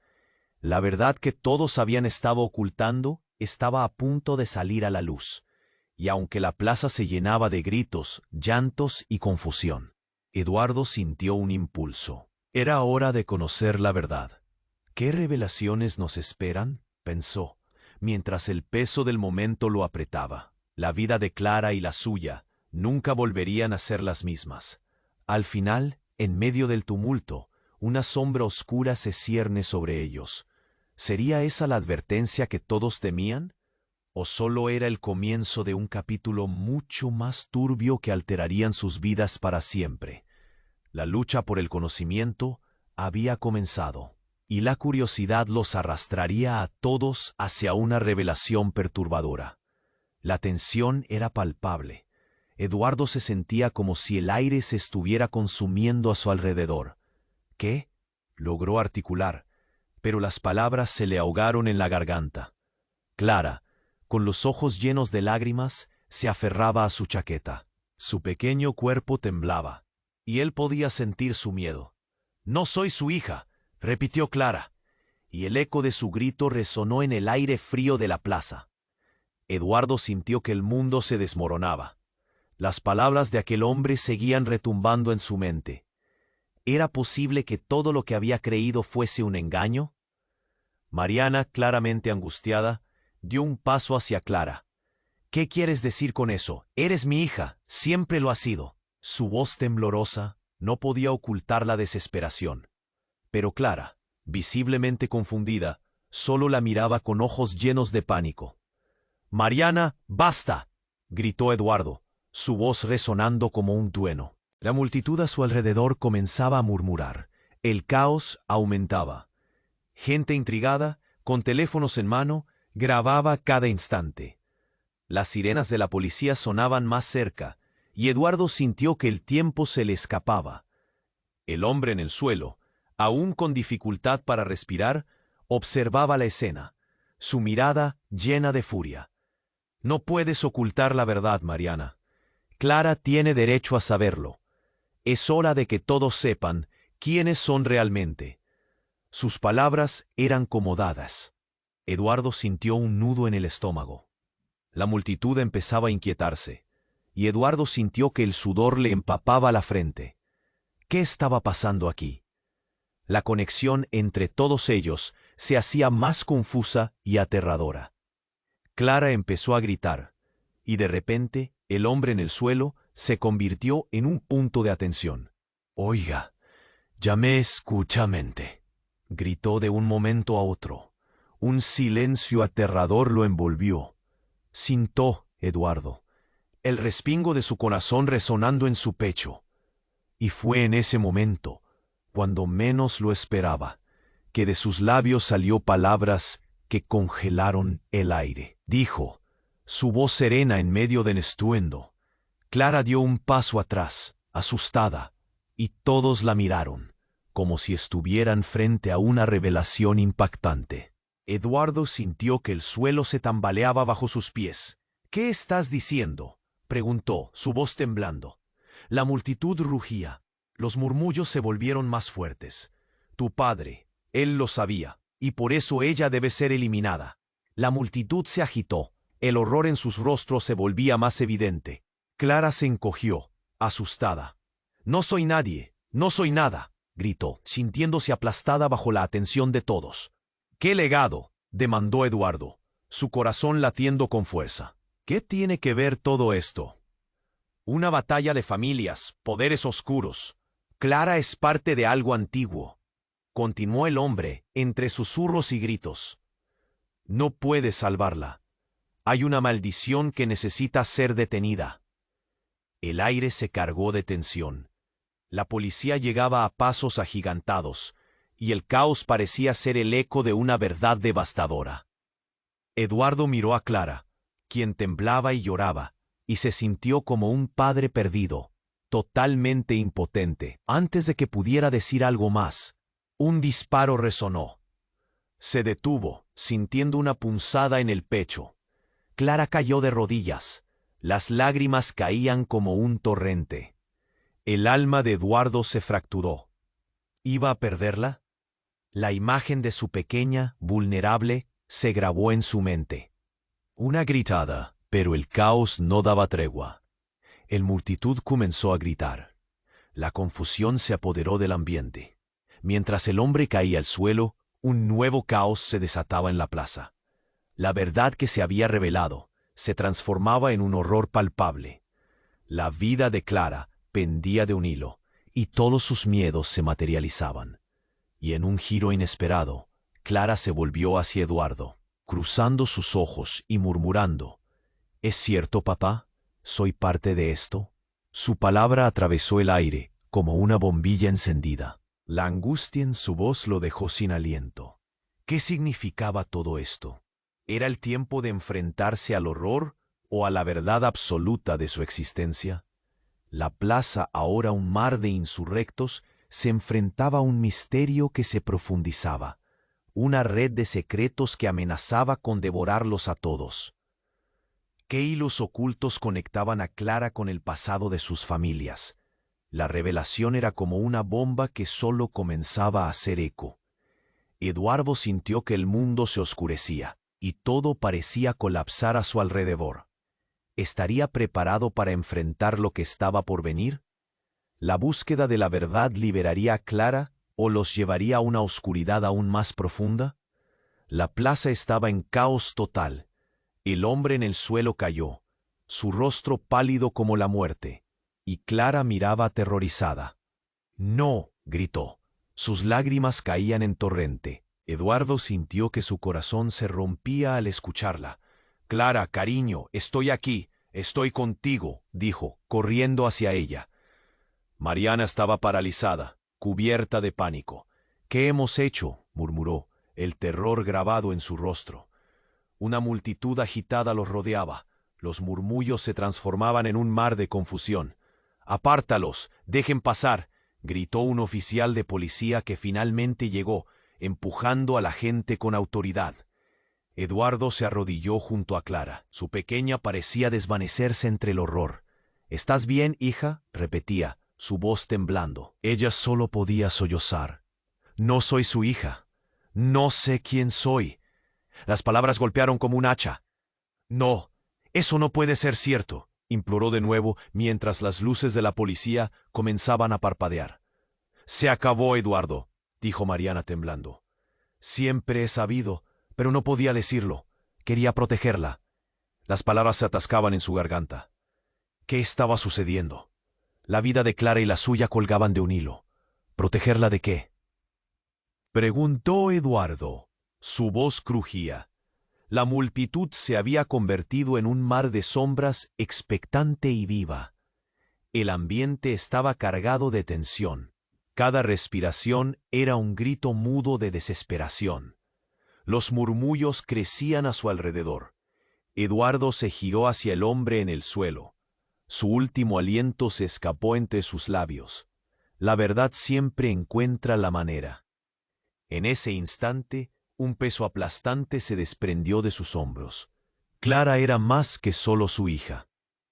La verdad que todos habían estado ocultando estaba a punto de salir a la luz, y aunque la plaza se llenaba de gritos, llantos y confusión, Eduardo sintió un impulso. Era hora de conocer la verdad. ¿Qué revelaciones nos esperan?, pensó, mientras el peso del momento lo apretaba. La vida de Clara y la suya nunca volverían a ser las mismas. Al final, en medio del tumulto, una sombra oscura se cierne sobre ellos. ¿Sería esa la advertencia que todos temían? ¿O solo era el comienzo de un capítulo mucho más turbio que alterarían sus vidas para siempre? La lucha por el conocimiento había comenzado, y la curiosidad los arrastraría a todos hacia una revelación perturbadora. La tensión era palpable. Eduardo se sentía como si el aire se estuviera consumiendo a su alrededor. «¿Qué?», logró articular, pero las palabras se le ahogaron en la garganta. Clara, con los ojos llenos de lágrimas, se aferraba a su chaqueta. Su pequeño cuerpo temblaba, y él podía sentir su miedo. «No soy su hija», repitió Clara, y el eco de su grito resonó en el aire frío de la plaza. Eduardo sintió que el mundo se desmoronaba. Las palabras de aquel hombre seguían retumbando en su mente. ¿Era posible que todo lo que había creído fuese un engaño? Mariana, claramente angustiada, dio un paso hacia Clara. «¿Qué quieres decir con eso? Eres mi hija, siempre lo has sido». Su voz temblorosa no podía ocultar la desesperación. Pero Clara, visiblemente confundida, solo la miraba con ojos llenos de pánico. «Mariana, basta», gritó Eduardo, su voz resonando como un trueno. La multitud a su alrededor comenzaba a murmurar. El caos aumentaba. Gente intrigada, con teléfonos en mano, grababa cada instante. Las sirenas de la policía sonaban más cerca, y Eduardo sintió que el tiempo se le escapaba. El hombre en el suelo, aún con dificultad para respirar, observaba la escena, su mirada llena de furia. No puedes ocultar la verdad, Mariana. Clara tiene derecho a saberlo. Es hora de que todos sepan quiénes son realmente. Sus palabras eran como dadas. Eduardo sintió un nudo en el estómago. La multitud empezaba a inquietarse, y Eduardo sintió que el sudor le empapaba la frente. ¿Qué estaba pasando aquí? La conexión entre todos ellos se hacía más confusa y aterradora. Clara empezó a gritar, y de repente el hombre en el suelo se convirtió en un punto de atención. «Oiga, ya me escucha, mente», gritó de un momento a otro. Un silencio aterrador lo envolvió. Sintió, Eduardo, el respingo de su corazón resonando en su pecho. Y fue en ese momento, cuando menos lo esperaba, que de sus labios salió palabras que congelaron el aire. Dijo, su voz serena en medio del estruendo. Clara dio un paso atrás, asustada, y todos la miraron, como si estuvieran frente a una revelación impactante. Eduardo sintió que el suelo se tambaleaba bajo sus pies. «¿Qué estás diciendo?», preguntó, su voz temblando. La multitud rugía. Los murmullos se volvieron más fuertes. «Tu padre, él lo sabía, y por eso ella debe ser eliminada». La multitud se agitó. El horror en sus rostros se volvía más evidente. Clara se encogió, asustada. «No soy nadie, no soy nada», gritó, sintiéndose aplastada bajo la atención de todos. «¿Qué legado?», demandó Eduardo, su corazón latiendo con fuerza. «¿Qué tiene que ver todo esto?». «Una batalla de familias, poderes oscuros. Clara es parte de algo antiguo», continuó el hombre, entre susurros y gritos. «No puedes salvarla. Hay una maldición que necesita ser detenida». El aire se cargó de tensión. La policía llegaba a pasos agigantados, y el caos parecía ser el eco de una verdad devastadora. Eduardo miró a Clara, quien temblaba y lloraba, y se sintió como un padre perdido, totalmente impotente. Antes de que pudiera decir algo más, un disparo resonó. Se detuvo, sintiendo una punzada en el pecho. Clara cayó de rodillas. Las lágrimas caían como un torrente. El alma de Eduardo se fracturó. ¿Iba a perderla? La imagen de su pequeña, vulnerable, se grabó en su mente. Una gritada, pero el caos no daba tregua. El multitud comenzó a gritar. La confusión se apoderó del ambiente. Mientras el hombre caía al suelo, un nuevo caos se desataba en la plaza. La verdad que se había revelado se transformaba en un horror palpable. La vida de Clara pendía de un hilo, y todos sus miedos se materializaban. Y en un giro inesperado, Clara se volvió hacia Eduardo, cruzando sus ojos y murmurando, «¿Es cierto, papá? ¿Soy parte de esto?». Su palabra atravesó el aire como una bombilla encendida. La angustia en su voz lo dejó sin aliento. ¿Qué significaba todo esto? ¿Era el tiempo de enfrentarse al horror o a la verdad absoluta de su existencia? La plaza, ahora un mar de insurrectos, se enfrentaba a un misterio que se profundizaba, una red de secretos que amenazaba con devorarlos a todos. ¿Qué hilos ocultos conectaban a Clara con el pasado de sus familias? La revelación era como una bomba que solo comenzaba a hacer eco. Eduardo sintió que el mundo se oscurecía, y todo parecía colapsar a su alrededor. ¿Estaría preparado para enfrentar lo que estaba por venir? ¿La búsqueda de la verdad liberaría a Clara o los llevaría a una oscuridad aún más profunda? La plaza estaba en caos total. El hombre en el suelo cayó, su rostro pálido como la muerte, y Clara miraba aterrorizada. «¡No!», gritó. Sus lágrimas caían en torrente. Eduardo sintió que su corazón se rompía al escucharla. «Clara, cariño, estoy aquí, estoy contigo», dijo, corriendo hacia ella. Mariana estaba paralizada, cubierta de pánico. «¿Qué hemos hecho?», murmuró, el terror grabado en su rostro. Una multitud agitada los rodeaba. Los murmullos se transformaban en un mar de confusión. «¡Apártalos! ¡Dejen pasar!», gritó un oficial de policía que finalmente llegó, empujando a la gente con autoridad. Eduardo se arrodilló junto a Clara. Su pequeña parecía desvanecerse entre el horror. «¿Estás bien, hija?», repetía, su voz temblando. Ella solo podía sollozar. «No soy su hija. No sé quién soy». Las palabras golpearon como un hacha. «No, eso no puede ser cierto», imploró de nuevo mientras las luces de la policía comenzaban a parpadear. «Se acabó, Eduardo», dijo Mariana temblando. «Siempre he sabido, pero no podía decirlo. Quería protegerla». Las palabras se atascaban en su garganta. ¿Qué estaba sucediendo? La vida de Clara y la suya colgaban de un hilo. ¿Protegerla de qué?, preguntó Eduardo. Su voz crujía. La multitud se había convertido en un mar de sombras expectante y viva. El ambiente estaba cargado de tensión. Cada respiración era un grito mudo de desesperación. Los murmullos crecían a su alrededor. Eduardo se giró hacia el hombre en el suelo. Su último aliento se escapó entre sus labios. La verdad siempre encuentra la manera. En ese instante, un peso aplastante se desprendió de sus hombros. Clara era más que solo su hija.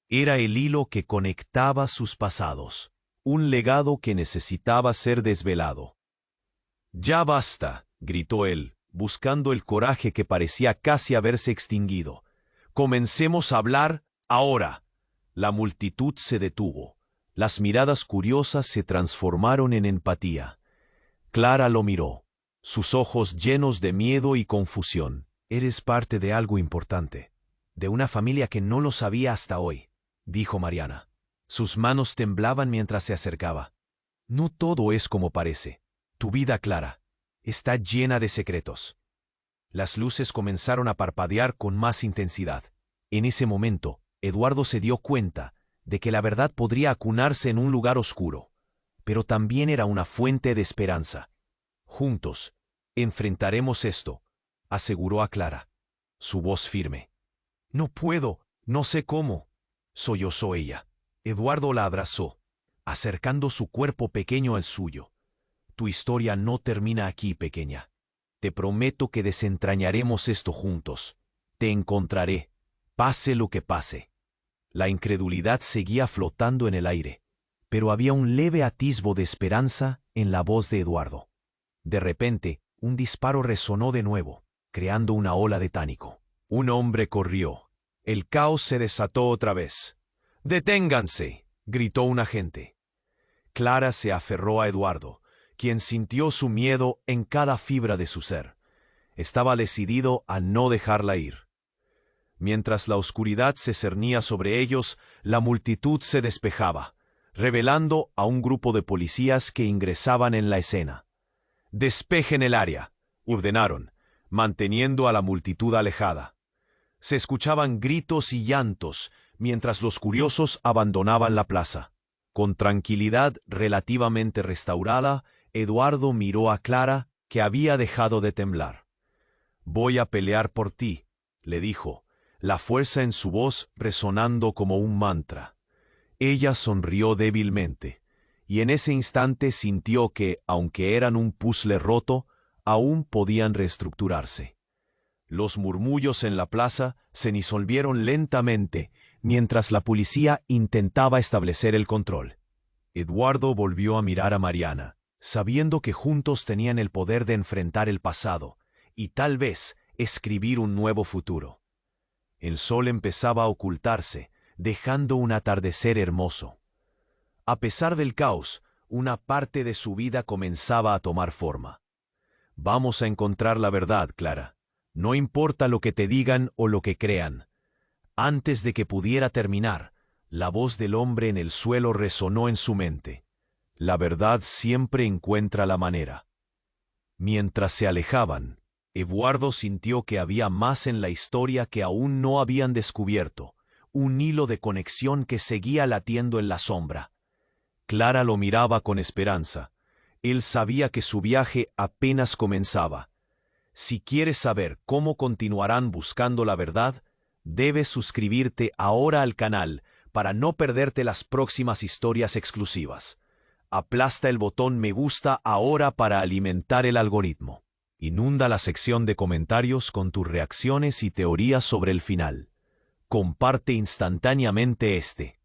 Era el hilo que conectaba sus pasados, un legado que necesitaba ser desvelado. «Ya basta», gritó él, buscando el coraje que parecía casi haberse extinguido. «Comencemos a hablar ahora». La multitud se detuvo. Las miradas curiosas se transformaron en empatía. Clara lo miró, sus ojos llenos de miedo y confusión. «Eres parte de algo importante, de una familia que no lo sabía hasta hoy», dijo Mariana. Sus manos temblaban mientras se acercaba. «No todo es como parece. Tu vida, Clara, está llena de secretos». Las luces comenzaron a parpadear con más intensidad. En ese momento, Eduardo se dio cuenta de que la verdad podría acunarse en un lugar oscuro, pero también era una fuente de esperanza. «Juntos, enfrentaremos esto», aseguró a Clara, su voz firme. «No puedo, no sé cómo», sollozó ella. Eduardo la abrazó, acercando su cuerpo pequeño al suyo. «Tu historia no termina aquí, pequeña. Te prometo que desentrañaremos esto juntos. Te encontraré, pase lo que pase». La incredulidad seguía flotando en el aire, pero había un leve atisbo de esperanza en la voz de Eduardo. De repente, un disparo resonó de nuevo, creando una ola de pánico. Un hombre corrió. El caos se desató otra vez. «¡Deténganse!», gritó un agente. Clara se aferró a Eduardo, quien sintió su miedo en cada fibra de su ser. Estaba decidido a no dejarla ir. Mientras la oscuridad se cernía sobre ellos, la multitud se despejaba, revelando a un grupo de policías que ingresaban en la escena. «Despejen el área», ordenaron, manteniendo a la multitud alejada. Se escuchaban gritos y llantos mientras los curiosos abandonaban la plaza. Con tranquilidad relativamente restaurada, Eduardo miró a Clara, que había dejado de temblar. «Voy a pelear por ti», le dijo, la fuerza en su voz resonando como un mantra. Ella sonrió débilmente, y en ese instante sintió que, aunque eran un puzzle roto, aún podían reestructurarse. Los murmullos en la plaza se disolvieron lentamente mientras la policía intentaba establecer el control. Eduardo volvió a mirar a Mariana, sabiendo que juntos tenían el poder de enfrentar el pasado y tal vez escribir un nuevo futuro. El sol empezaba a ocultarse, dejando un atardecer hermoso. A pesar del caos, una parte de su vida comenzaba a tomar forma. «Vamos a encontrar la verdad, Clara. No importa lo que te digan o lo que crean». Antes de que pudiera terminar, la voz del hombre en el suelo resonó en su mente. «La verdad siempre encuentra la manera». Mientras se alejaban, Eduardo sintió que había más en la historia que aún no habían descubierto, un hilo de conexión que seguía latiendo en la sombra. Clara lo miraba con esperanza. Él sabía que su viaje apenas comenzaba. Si quieres saber cómo continuarán buscando la verdad, debes suscribirte ahora al canal para no perderte las próximas historias exclusivas. Aplasta el botón me gusta ahora para alimentar el algoritmo. Inunda la sección de comentarios con tus reacciones y teorías sobre el final. Comparte instantáneamente este.